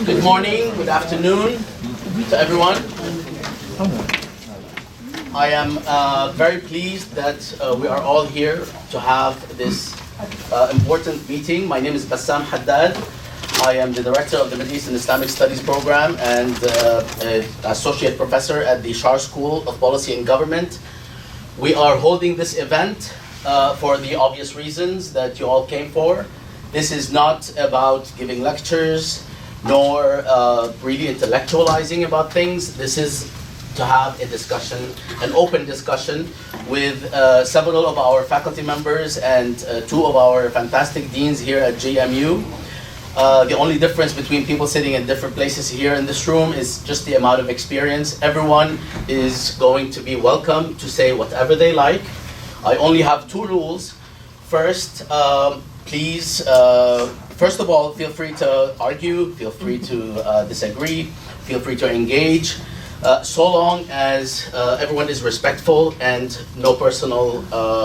Good morning, good afternoon to everyone. I am very pleased that we are all here to have this important meeting. My name is Bassam Haddad. I am the director of the Middle East and Islamic Studies program and associate professor at the Schar School of Policy and Government. We are holding this event for the obvious reasons that you all came for. This is not about giving lectures, nor really intellectualizing about things. This is to have a discussion, an open discussion with several of our faculty members and two of our fantastic deans here at JMU. The only difference between people sitting in different places here in this room is just the amount of experience. Everyone is going to be welcome to say whatever they like. I only have two rules. First, please, first of all, feel free to argue, feel free to disagree, feel free to engage, so long as everyone is respectful and no personal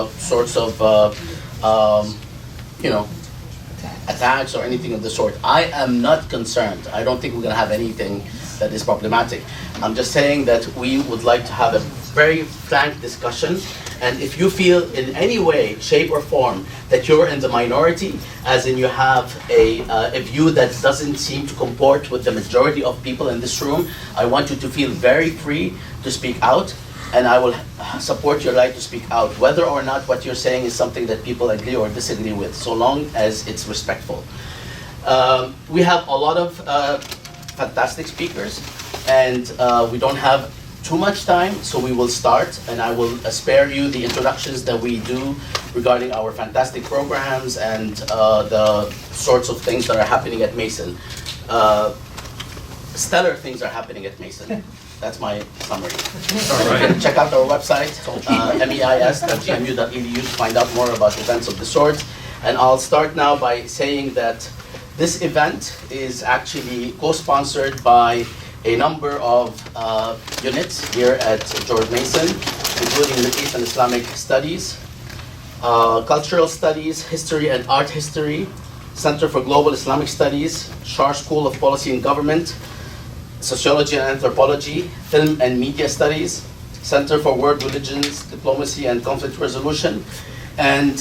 sorts of, attacks or anything of the sort. I am not concerned. I don't think we're going to have anything that is problematic. I'm just saying that we would like to have a very frank discussion. And if you feel in any way, shape or form that you're in the minority, as in you have a view that doesn't seem to comport with the majority of people in this room, I want you to feel very free to speak out. And I will support your right to speak out, whether or not what you're saying is something that people agree or disagree with, so long as it's respectful. We have a lot of fantastic speakers, and we don't have too much time, so we will start, and I will spare you the introductions that we do regarding our fantastic programs and the sorts of things that are happening at Mason. Stellar things are happening at Mason. That's my summary. You can check out our website, meis.gmu.edu, to find out more about events of the sort. And I'll start now by saying that this event is actually co-sponsored by a number of units here at George Mason, including Middle East and Islamic Studies, Cultural Studies, History and Art History, Center for Global Islamic Studies, Schar School of Policy and Government, Sociology and Anthropology, Film and Media Studies, Center for World Religions, Diplomacy and Conflict Resolution. And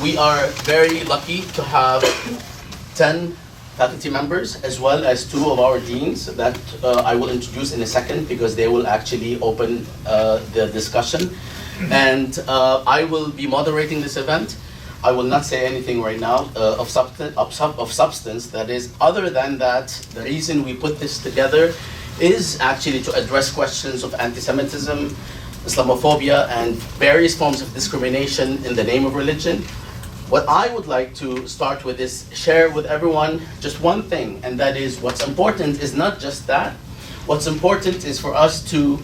we are very lucky to have 10 faculty members, as well as two of our deans that I will introduce in a second, because they will actually open the discussion. And I will be moderating this event. I will not say anything right now of substance, that is, other than that, the reason we put this together is actually to address questions of anti-Semitism, Islamophobia, and various forms of discrimination in the name of religion. What I would like to start with is share with everyone just one thing, and that is what's important is not just that. What's important is for us to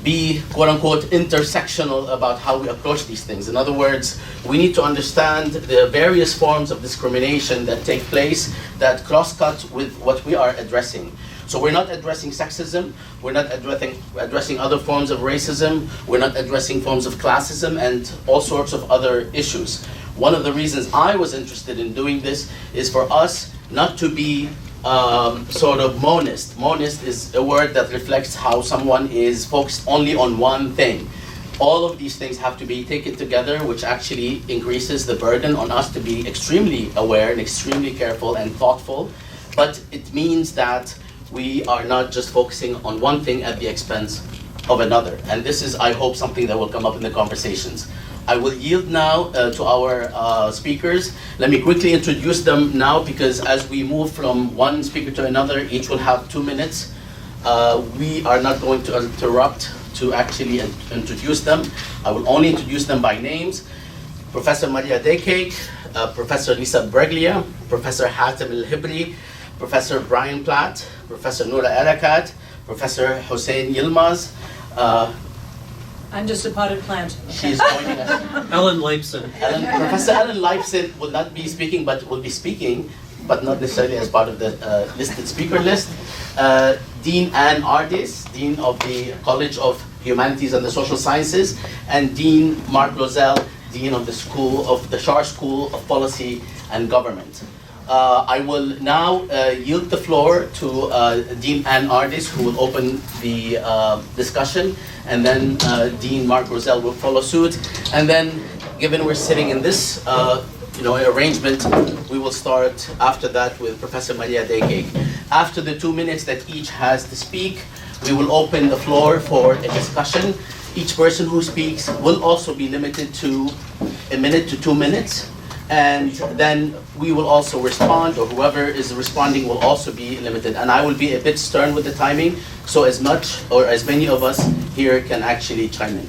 be, quote-unquote, intersectional about how we approach these things. In other words, we need to understand the various forms of discrimination that take place that cross-cut with what we are addressing. So we're not addressing sexism, we're not addressing other forms of racism, we're not addressing forms of classism and all sorts of other issues. One of the reasons I was interested in doing this is for us not to be sort of monist. Monist is a word that reflects how someone is focused only on one thing. All of these things have to be taken together, which actually increases the burden on us to be extremely aware and extremely careful and thoughtful. But it means that we are not just focusing on one thing at the expense of another. And this is, I hope, something that will come up in the conversations. I will yield now to our speakers. Let me quickly introduce them now, because as we move from one speaker to another, each will have 2 minutes. We are not going to interrupt to actually introduce them. I will only introduce them by names. Professor Maria Dekake, Professor Lisa Breglia, Professor Hatem El-Hibri, Professor Brian Platt, Professor Noura Erakat, Professor Hossein Yilmaz. I'm just a potted plant. She's joining us. Ellen Leibson. Professor Ellen Leibson will not be speaking, but will be speaking, but not necessarily as part of the listed speaker list. Dean Anne Ardis, Dean of the College of Humanities and the Social Sciences, and Dean Mark Rozell, Dean of the Schar School of Policy and Government. I will now yield the floor to Dean Ann Ardis, who will open the discussion, and then Dean Mark Rozell will follow suit. And then, given we're sitting in this arrangement, we will start after that with Professor Maria Dekeg. After the 2 minutes that each has to speak, we will open the floor for a discussion. Each person who speaks will also be limited to 1 minute to 2 minutes. And then we will also respond, or whoever is responding will also be limited. And I will be a bit stern with the timing, so as much or as many of us here can actually chime in.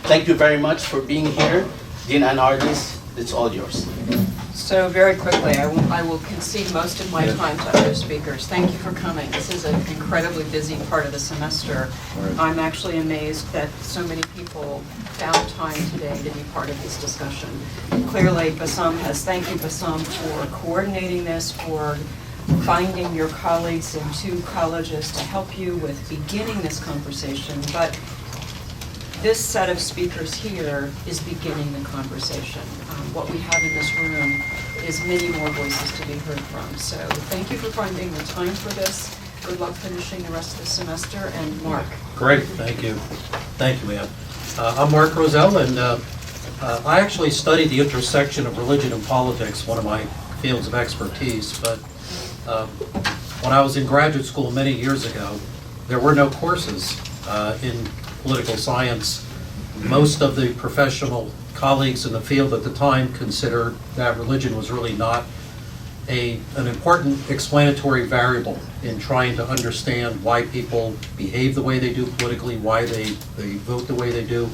Thank you very much for being here. Dean Ann Ardis, it's all yours. So very quickly, I will concede most of my time to other speakers. Thank you for coming. This is an incredibly busy part of the semester. I'm actually amazed that so many people found time today to be part of this discussion. Clearly, Bassam thank you, Bassam, for coordinating this, for finding your colleagues in 2 colleges to help you with beginning this conversation. But this set of speakers here is beginning the conversation. What we have in this room is many more voices to be heard from. So thank you for finding the time for this. Good luck finishing the rest of the semester. And Mark. Great, thank you. Thank you, Ann. I'm Mark Rozell, and I actually studied the intersection of religion and politics, one of my fields of expertise. But when I was in graduate school many years ago, there were no courses in political science. Most of the professional colleagues in the field at the time considered that religion was really not an important explanatory variable in trying to understand why people behave the way they do politically, why they vote the way they do.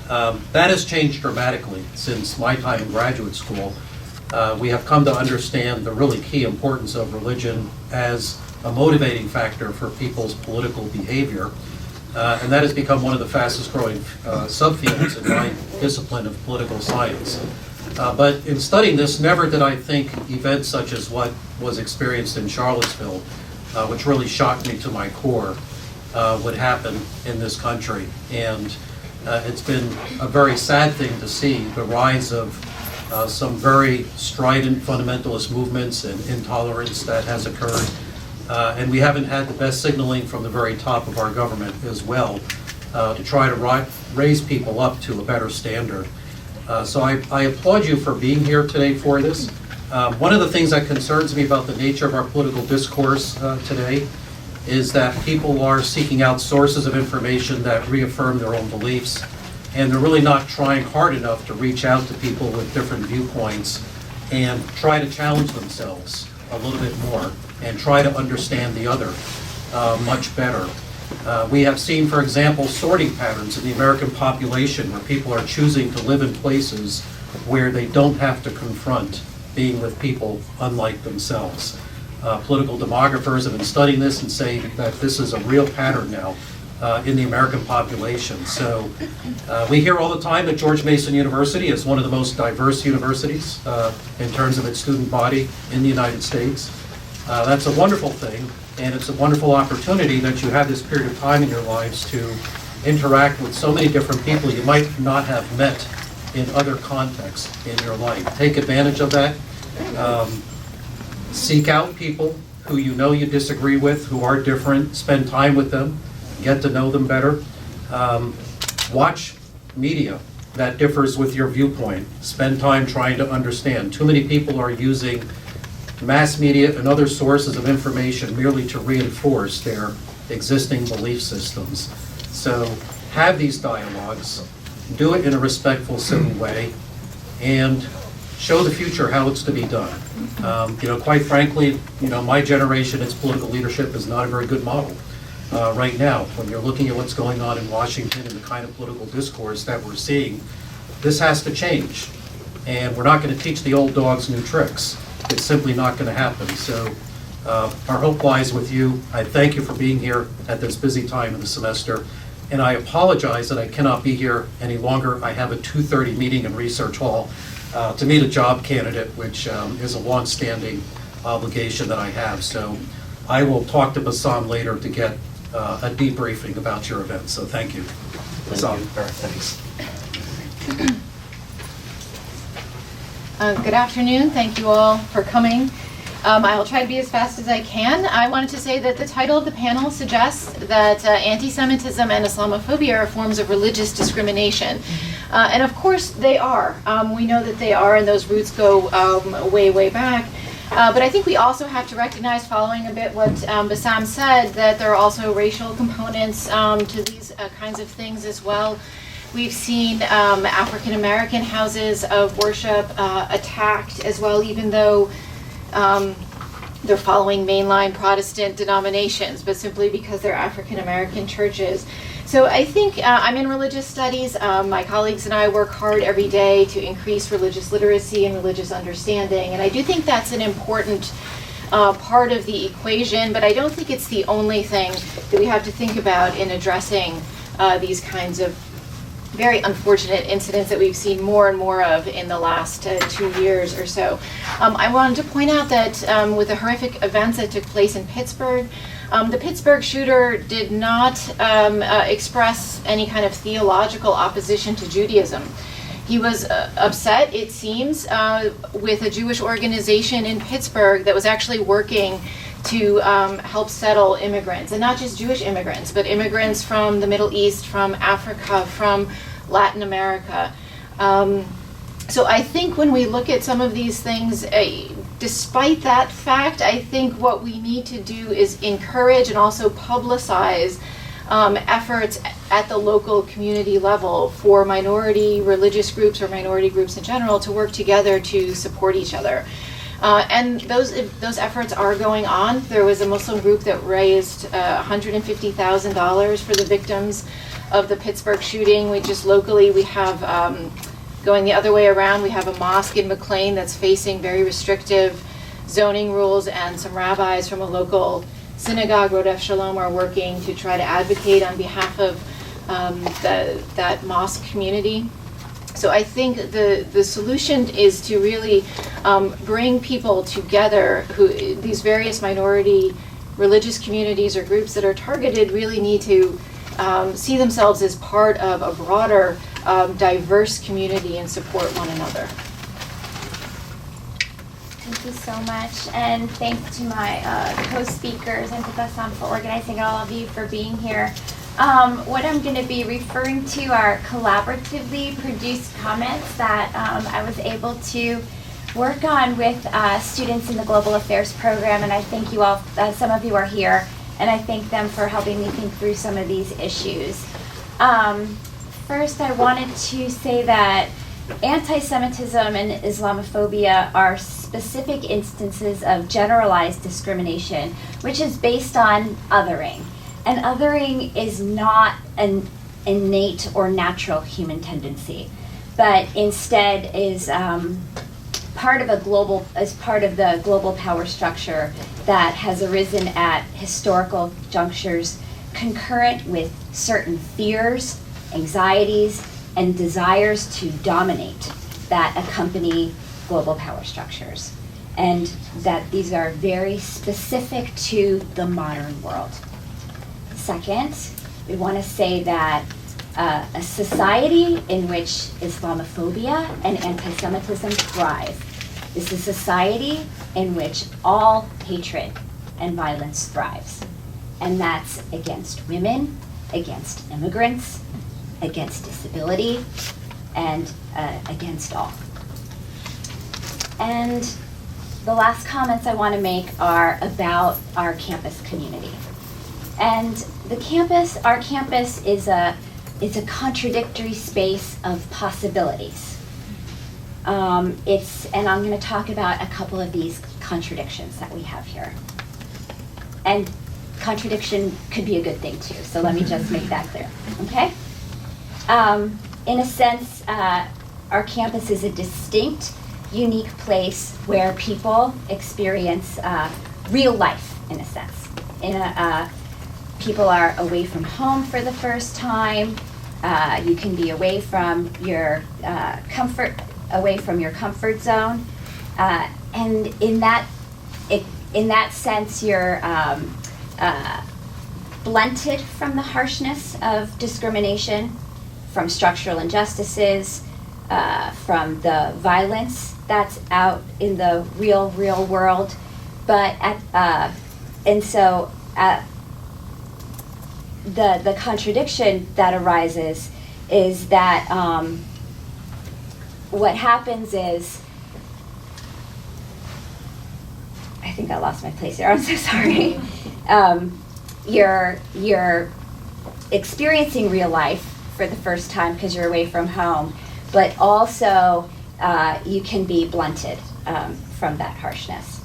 That has changed dramatically since my time in graduate school. We have come to understand the really key importance of religion as a motivating factor for people's political behavior. And that has become one of the fastest growing subfields in my discipline of political science. But in studying this, never did I think events such as what was experienced in Charlottesville, which really shocked me to my core, would happen in this country. And it's been a very sad thing to see the rise of some very strident fundamentalist movements and intolerance that has occurred. And we haven't had the best signaling from the very top of our government as well to try to raise people up to a better standard. So I applaud you for being here today for this. One of the things that concerns me about the nature of our political discourse today is that people are seeking out sources of information that reaffirm their own beliefs, and they're really not trying hard enough to reach out to people with different viewpoints and try to challenge themselves a little bit more and try to understand the other much better. We have seen, for example, sorting patterns in the American population where people are choosing to live in places where they don't have to confront being with people unlike themselves. Political demographers have been studying this and say that this is a real pattern now in the American population. So we hear all the time that George Mason University is one of the most diverse universities in terms of its student body in the United States. That's a wonderful thing, and it's a wonderful opportunity that you have this period of time in your lives to interact with so many different people you might not have met in other contexts in your life. Take advantage of that. Seek out people who you know you disagree with, who are different, spend time with them, get to know them better. Watch media that differs with your viewpoint. Spend time trying to understand. Too many people are using mass media and other sources of information merely to reinforce their existing belief systems. So have these dialogues, do it in a respectful, civil way, and show the future how it's to be done. Quite frankly, my generation, its political leadership is not a very good model right now. When you're looking at what's going on in Washington and the kind of political discourse that we're seeing, this has to change. And we're not going to teach the old dogs new tricks. It's simply not going to happen. So our hope lies with you. I thank you for being here at this busy time of the semester. And I apologize that I cannot be here any longer. I have a 2:30 meeting in Research Hall to meet a job candidate, which is a long-standing obligation that I have. So I will talk to Bassam later to get a debriefing about your event. So thank you. Bassam. Thanks. Good afternoon. Thank you all for coming. I'll try to be as fast as I can. I wanted to say that the title of the panel suggests that anti-Semitism and Islamophobia are forms of religious discrimination. And of course they are. We know that they are, and those roots go way, way back. But I think we also have to recognize, following a bit what Bassam said, that there are also racial components to these kinds of things as well. We've seen African American houses of worship attacked as well, even though they're following mainline Protestant denominations, but simply because they're African American churches. So I think I'm in religious studies. My colleagues and I work hard every day to increase religious literacy and religious understanding. And I do think that's an important part of the equation, but I don't think it's the only thing that we have to think about in addressing these kinds of very unfortunate incidents that we've seen more and more of in the last 2 years or so. I wanted to point out that with the horrific events that took place in Pittsburgh, the Pittsburgh shooter did not express any kind of theological opposition to Judaism. He was upset, it seems, with a Jewish organization in Pittsburgh that was actually working to help settle immigrants, and not just Jewish immigrants, but immigrants from the Middle East, from Africa, from Latin America. So I think when we look at some of these things, despite that fact, I think what we need to do is encourage and also publicize efforts at the local community level for minority religious groups or minority groups in general to work together to support each other. And those efforts are going on. There was a Muslim group that raised $150,000 for the victims of the Pittsburgh shooting. We just locally, we have, going the other way around, we have a mosque in McLean that's facing very restrictive zoning rules, and some rabbis from a local synagogue, Rodef Shalom, are working to try to advocate on behalf of that mosque community. So I think the solution is to really bring people together these various minority religious communities or groups that are targeted really need to see themselves as part of a broader, diverse community and support one another. Thank you so much, and thanks to my co-speakers and to Bassam for organizing, all of you for being here. What I'm going to be referring to are collaboratively produced comments that I was able to work on with students in the Global Affairs program, and I thank you all, some of you are here, and I thank them for helping me think through some of these issues. First, I wanted to say that anti-Semitism and Islamophobia are specific instances of generalized discrimination, which is based on othering. And othering is not an innate or natural human tendency, but instead is part of the global power structure that has arisen at historical junctures, concurrent with certain fears, anxieties, and desires to dominate that accompany global power structures, and that these are very specific to the modern world. Second, we want to say that a society in which Islamophobia and anti-Semitism thrive is a society in which all hatred and violence thrives. And that's against women, against immigrants, against disability, and against all. And the last comments I want to make are about our campus community. And our campus is a contradictory space of possibilities. And I'm going to talk about a couple of these contradictions that we have here. And contradiction could be a good thing too, so let me just make that clear, okay? In a sense, our campus is a distinct, unique place where people experience real life, in a sense. People are away from home for the first time. You can be away from your comfort zone, and in that sense, you're blunted from the harshness of discrimination, from structural injustices, from the violence that's out in the real world, The contradiction that arises is that what happens is, I think I lost my place here, I'm so sorry. You're experiencing real life for the first time because you're away from home, but also you can be blunted from that harshness.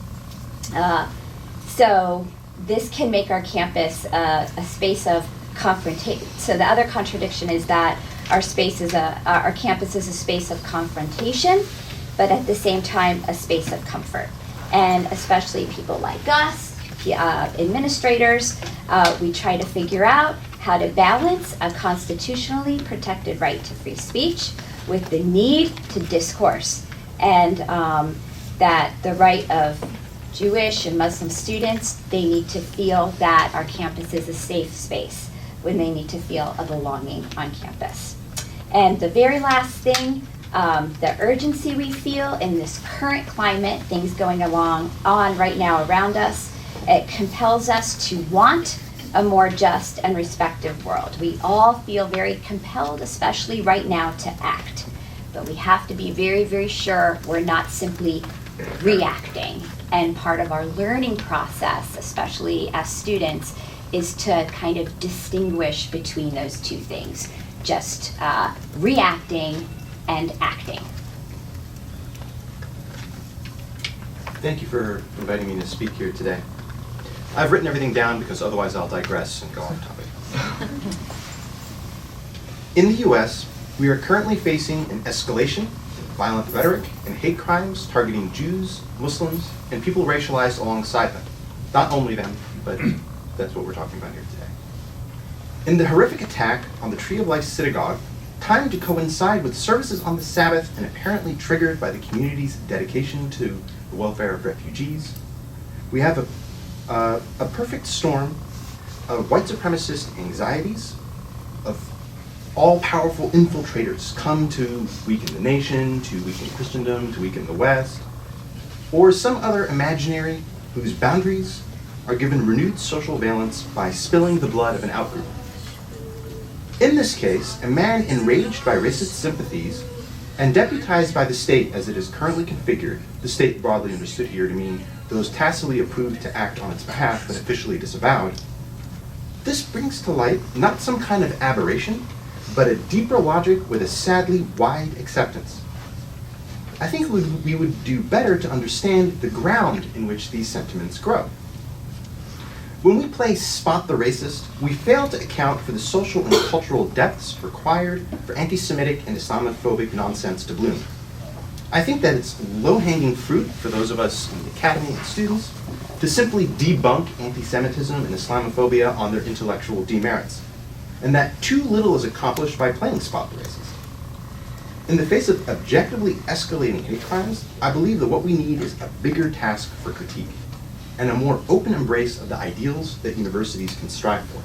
So this can make our campus a space of confrontation. So the other contradiction is that our campus is a space of confrontation, but at the same time a space of comfort. And especially people like us, administrators, we try to figure out how to balance a constitutionally protected right to free speech with the need to discourse, and that the right of Jewish and Muslim students, they need to feel that our campus is a safe space when they need to feel a belonging on campus. And the very last thing, the urgency we feel in this current climate, things going on right now around us, it compels us to want a more just and respective world. We all feel very compelled, especially right now, to act. But we have to be very, very sure we're not simply reacting. And part of our learning process, especially as students, is to kind of distinguish between those two things, just reacting and acting. Thank you for inviting me to speak here today. I've written everything down because otherwise I'll digress and go off topic. In the US, we are currently facing an escalation in violent rhetoric and hate crimes targeting Jews, Muslims, and people racialized alongside them. Not only them, but that's what we're talking about here today. In the horrific attack on the Tree of Life Synagogue, timed to coincide with services on the Sabbath and apparently triggered by the community's dedication to the welfare of refugees, we have a perfect storm of white supremacist anxieties, of all-powerful infiltrators come to weaken the nation, to weaken Christendom, to weaken the West, or some other imaginary whose boundaries are given renewed social valence by spilling the blood of an outgroup. In this case, a man enraged by racist sympathies and deputized by the state as it is currently configured, the state broadly understood here to mean those tacitly approved to act on its behalf but officially disavowed, this brings to light not some kind of aberration, but a deeper logic with a sadly wide acceptance. I think we would do better to understand the ground in which these sentiments grow. When we play Spot the Racist, we fail to account for the social and cultural depths required for anti-Semitic and Islamophobic nonsense to bloom. I think that it's low-hanging fruit for those of us in the academy and students to simply debunk anti-Semitism and Islamophobia on their intellectual demerits, and that too little is accomplished by playing Spot the Racist. In the face of objectively escalating hate crimes, I believe that what we need is a bigger task for critique, and a more open embrace of the ideals that universities can strive for.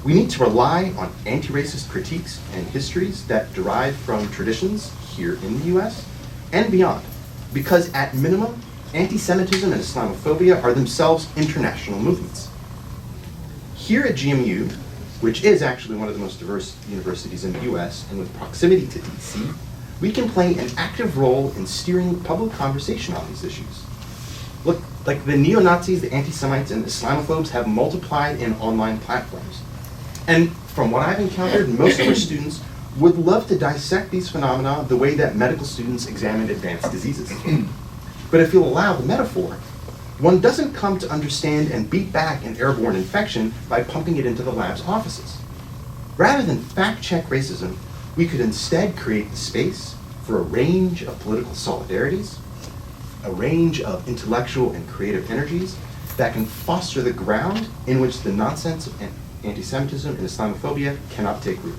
We need to rely on anti-racist critiques and histories that derive from traditions here in the US and beyond, because at minimum, anti-Semitism and Islamophobia are themselves international movements. Here at GMU, which is actually one of the most diverse universities in the US, and with proximity to DC, we can play an active role in steering public conversation on these issues. Look, like the neo-Nazis, the anti-Semites, and Islamophobes have multiplied in online platforms. And from what I've encountered, most of our students would love to dissect these phenomena the way that medical students examine advanced diseases. But if you'll allow the metaphor, one doesn't come to understand and beat back an airborne infection by pumping it into the lab's offices. Rather than fact-check racism, we could instead create the space for a range of political solidarities, a range of intellectual and creative energies that can foster the ground in which the nonsense of anti-Semitism and Islamophobia cannot take root.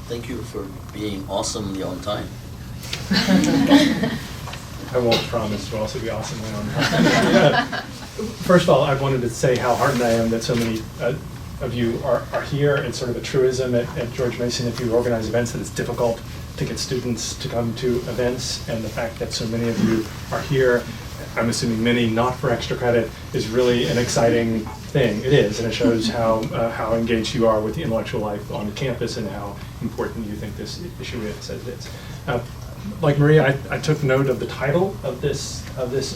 Thank you for being awesomely on time. I won't promise to also be awesomely on time. First of all, I wanted to say how heartened I am that so many of you are here. It's sort of a truism at George Mason, if you organize events, that it's difficult to get students to come to events, and the fact that so many of you are here, I'm assuming many not for extra credit, is really an exciting thing. It is, and it shows how engaged you are with the intellectual life on campus and how important you think this issue is as it is. Like Maria, I took note of the title of this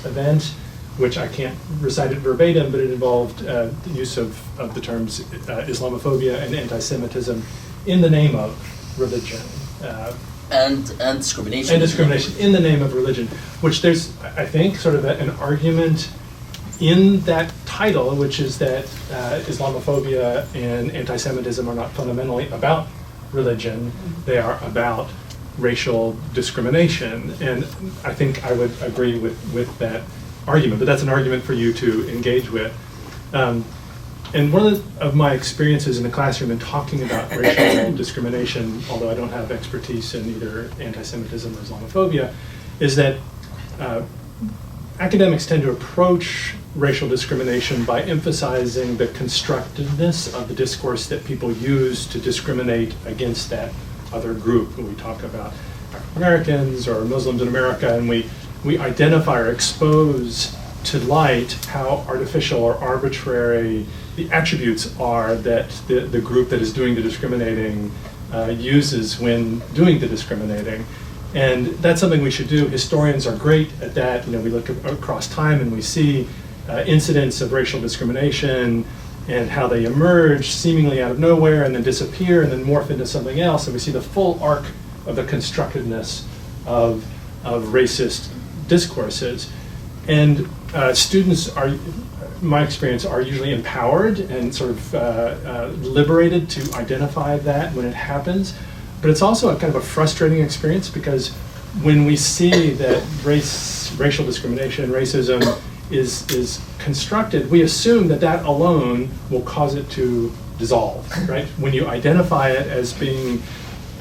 event, which I can't recite it verbatim, but it involved the use of the terms Islamophobia and anti-Semitism in the name of religion. And discrimination. And discrimination in the name of religion, which there's, I think, sort of an argument in that title, which is that Islamophobia and anti-Semitism are not fundamentally about religion, they are about racial discrimination. And I think I would agree with that argument, but that's an argument for you to engage with. And one of my experiences in the classroom in talking about racial discrimination, although I don't have expertise in either anti-Semitism or Islamophobia, is that academics tend to approach racial discrimination by emphasizing the constructiveness of the discourse that people use to discriminate against that other group. When we talk about African Americans or Muslims in America, and we identify or expose to light how artificial or arbitrary the attributes are that the group that is doing the discriminating uses when doing the discriminating. And that's something we should do. Historians are great at that. You know, we look across time and we see incidents of racial discrimination and how they emerge seemingly out of nowhere and then disappear and then morph into something else. And we see the full arc of the constructiveness of racist discourses. And students are, my experience, are usually empowered and sort of liberated to identify that when it happens. But it's also a kind of a frustrating experience because when we see that racial discrimination, racism is constructed, we assume that that alone will cause it to dissolve, right? When you identify it as being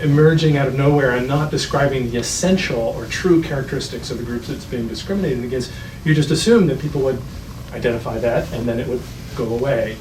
emerging out of nowhere and not describing the essential or true characteristics of the groups that's being discriminated against, you just assume that people would identify that and then it would go away.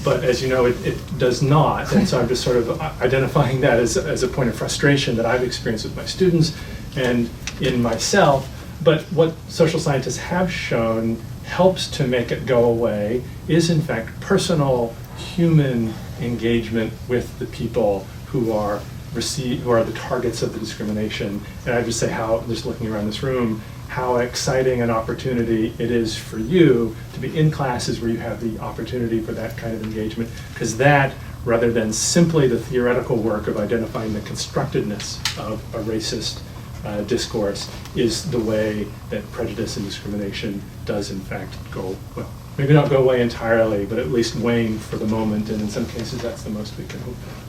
But as you know, it does not, and so I'm just sort of identifying that as a point of frustration that I've experienced with my students and in myself. But what social scientists have shown helps to make it go away is in fact personal human engagement with the people who are the targets of the discrimination. And I just say how, just looking around this room, how exciting an opportunity it is for you to be in classes where you have the opportunity for that kind of engagement, because that, rather than simply the theoretical work of identifying the constructedness of a racist discourse, is the way that prejudice and discrimination does in fact go, well, maybe not go away entirely, but at least wane for the moment, and in some cases that's the most we can hope for.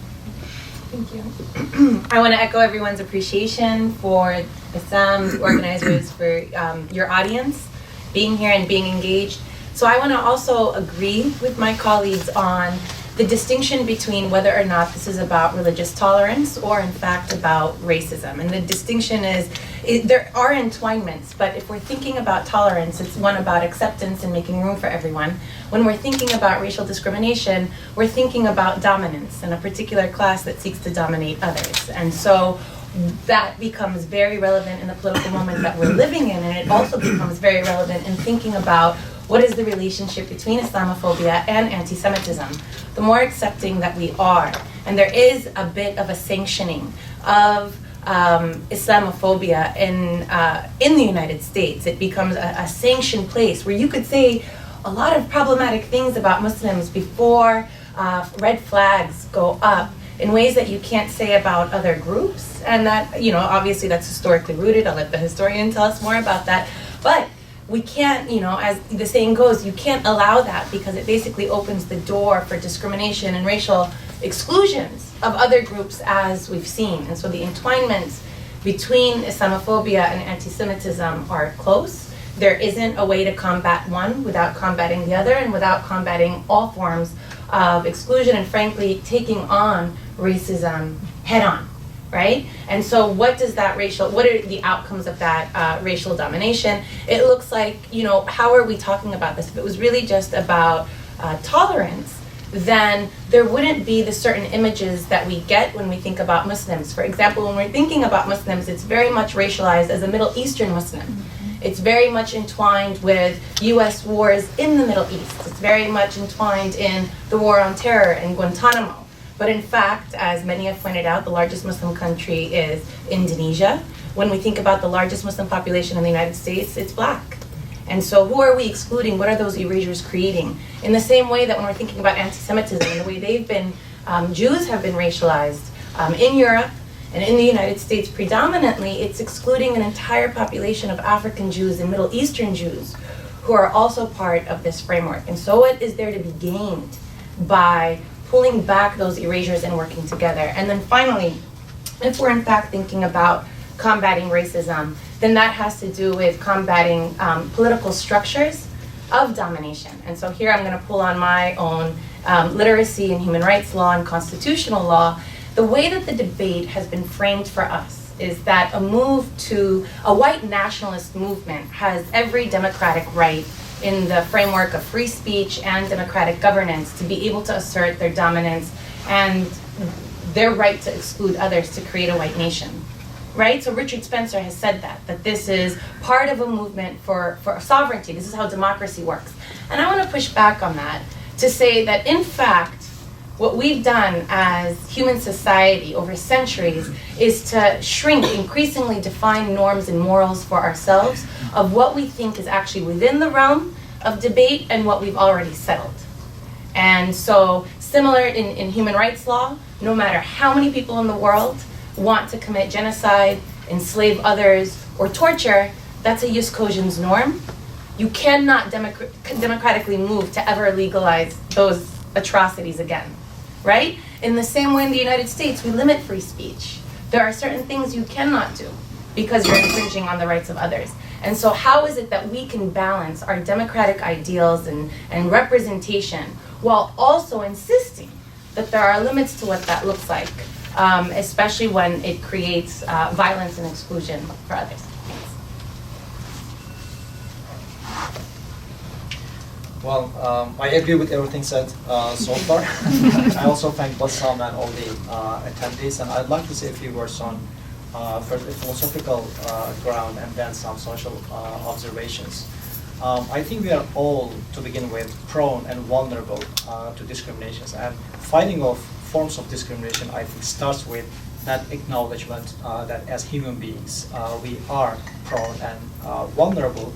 Thank you. I want to echo everyone's appreciation for Bassam, organizers, for your audience being here and being engaged. So I want to also agree with my colleagues on the distinction between whether or not this is about religious tolerance or in fact about racism. And the distinction is there are entwinements, but if we're thinking about tolerance, it's one about acceptance and making room for everyone. When we're thinking about racial discrimination, we're thinking about dominance and a particular class that seeks to dominate others. And so that becomes very relevant in the political moment that we're living in, and it also becomes very relevant in thinking about what is the relationship between Islamophobia and anti-Semitism. The more accepting that we are, and there is a bit of a sanctioning of Islamophobia in the United States. It becomes a sanctioned place where you could say a lot of problematic things about Muslims before red flags go up in ways that you can't say about other groups. And that, you know, obviously that's historically rooted. I'll let the historian tell us more about that. But we can't, you know, as the saying goes, you can't allow that because it basically opens the door for discrimination and racial exclusions of other groups, as we've seen. And so the entwinements between Islamophobia and anti-Semitism are close. There isn't a way to combat one without combating the other and without combating all forms of exclusion and frankly taking on racism head on, right? And so what are the outcomes of that racial domination? It looks like, you know, how are we talking about this? If it was really just about tolerance, then there wouldn't be the certain images that we get when we think about Muslims. For example, when we're thinking about Muslims, it's very much racialized as a Middle Eastern Muslim. It's very much entwined with US wars in the Middle East. It's very much entwined in the war on terror in Guantanamo. But in fact, as many have pointed out, the largest Muslim country is Indonesia. When we think about the largest Muslim population in the United States, it's black. And so who are we excluding? What are those erasures creating? In the same way that when we're thinking about anti-Semitism and the way they've been, Jews have been racialized in Europe and in the United States predominantly, it's excluding an entire population of African Jews and Middle Eastern Jews who are also part of this framework. And so what is there to be gained by pulling back those erasures and working together? And then finally, if we're in fact thinking about combating racism, then that has to do with combating political structures of domination. And so here I'm going to pull on my own literacy in human rights law and constitutional law. The way that the debate has been framed for us is that a move to a white nationalist movement has every democratic right in the framework of free speech and democratic governance to be able to assert their dominance and their right to exclude others to create a white nation. Right? So Richard Spencer has said that this is part of a movement for sovereignty. This is how democracy works. And I want to push back on that to say that, in fact, what we've done as human society over centuries is to shrink, increasingly define norms and morals for ourselves of what we think is actually within the realm of debate and what we've already settled. And so, similar in human rights law, no matter how many people in the world want to commit genocide, enslave others, or torture, that's a jus cogens norm. You cannot democratically move to ever legalize those atrocities again, right? In the same way in the United States, we limit free speech. There are certain things you cannot do because you're infringing on the rights of others. And so how is it that we can balance our democratic ideals and representation while also insisting that there are limits to what that looks like? Especially when it creates violence and exclusion for others. Well, I agree with everything said so far. I also thank Bassam and all the attendees, and I'd like to say a few words on first a philosophical ground and then some social observations. I think we are all, to begin with, prone and vulnerable to discriminations, and fighting off forms of discrimination, I think, starts with that acknowledgement that as human beings, we are prone and vulnerable.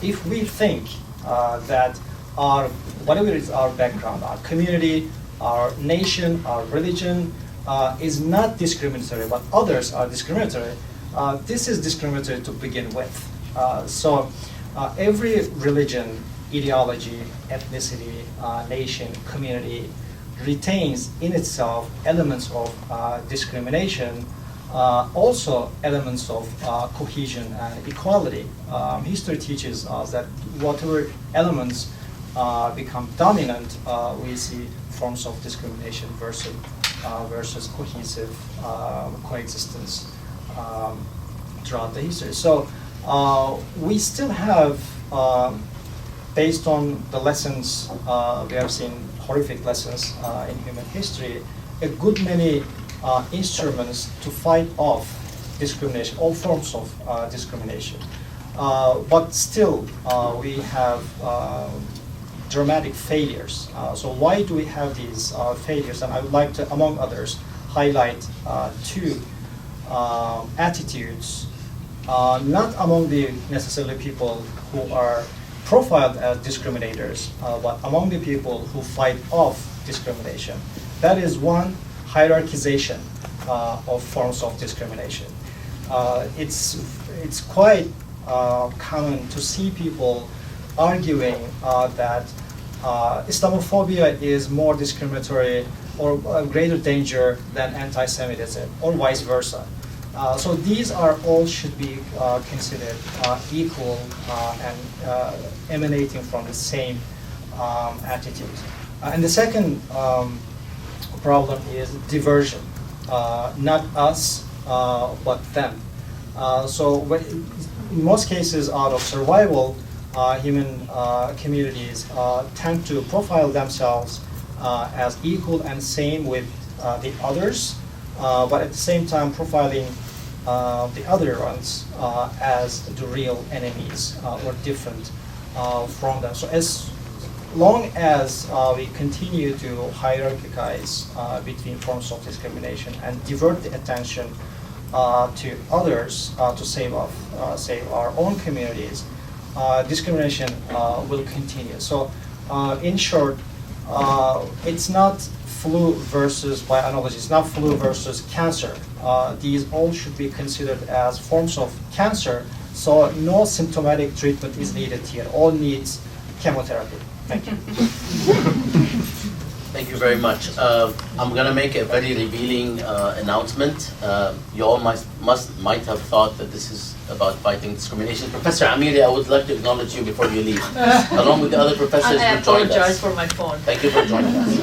If we think that whatever is our background, our community, our nation, our religion is not discriminatory, but others are discriminatory, this is discriminatory to begin with. So every religion, ideology, ethnicity, nation, community retains in itself elements of discrimination, also elements of cohesion and equality. History teaches us that whatever elements become dominant, we see forms of discrimination versus cohesive coexistence throughout the history. So we still have, based on the lessons we have seen, horrific lessons in human history, a good many instruments to fight off discrimination, all forms of discrimination. But still, we have dramatic failures. So why do we have these failures? And I would like to, among others, highlight two attitudes, not among the necessarily people who are profiled as discriminators, but among the people who fight off discrimination. That is one, hierarchization of forms of discrimination. It's quite common to see people arguing that Islamophobia is more discriminatory or a greater danger than anti-Semitism, or vice versa. So these are all should be considered equal and emanating from the same attitude. And the second problem is diversion, not us, but them. So in most cases, out of survival, human communities tend to profile themselves as equal and same with the others, but at the same time profiling the other ones as the real enemies or different from them. So as long as we continue to hierarchize between forms of discrimination and divert the attention to others to save our own communities, discrimination will continue. So in short, it's not flu versus, by analogy, it's not flu versus cancer. These all should be considered as forms of cancer, so no symptomatic treatment is needed here. All needs chemotherapy. Thank you. Thank you very much. I'm going to make a very revealing announcement. You all might have thought that this is about fighting discrimination. Professor Amiri, I would like to acknowledge you before you leave, along with the other professors who joined us. I apologize for my phone. Thank you for joining us.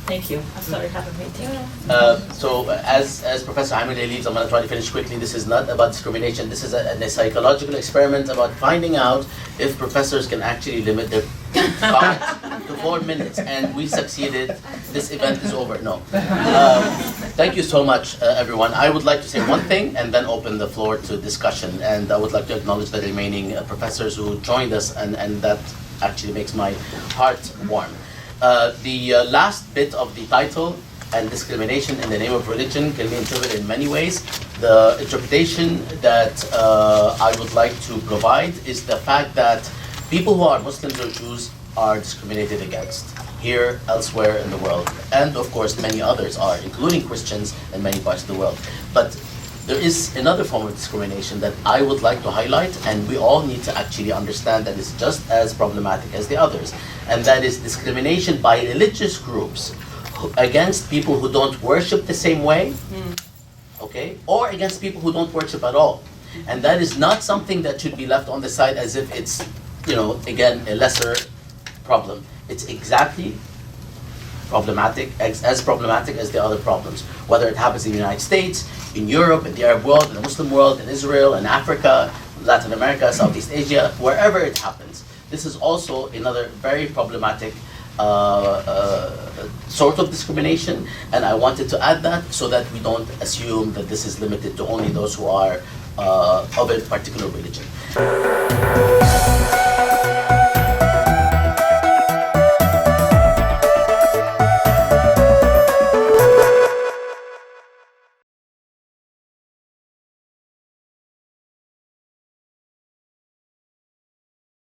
Thank you. I'm sorry, have a meeting. So as Professor Amiri leaves, I'm going to try to finish quickly. This is not about discrimination. This is a psychological experiment about finding out if professors can actually limit their comment to 4 minutes, and we succeeded. This event is over. No. Thank you so much, everyone. I would like to say one thing and then open the floor to discussion. And I would like to acknowledge the remaining professors who joined us, and that actually makes my heart warm. The last bit of the title, and discrimination in the name of religion, can be interpreted in many ways. The interpretation that I would like to provide is the fact that people who are Muslims or Jews are discriminated against here, elsewhere in the world, and of course many others are, including Christians in many parts of the world. But there is another form of discrimination that I would like to highlight, and we all need to actually understand that it's just as problematic as the others, and that is discrimination by religious groups against people who don't worship the same way, okay, or against people who don't worship at all. And that is not something that should be left on the side as if it's, again, a lesser problem. It's exactly problematic, as problematic as the other problems, whether it happens in the United States, in Europe, in the Arab world, in the Muslim world, in Israel, in Africa, Latin America, Southeast Asia, wherever it happens. This is also another very problematic sort of discrimination, and I wanted to add that so that we don't assume that this is limited to only those who are of a particular religion.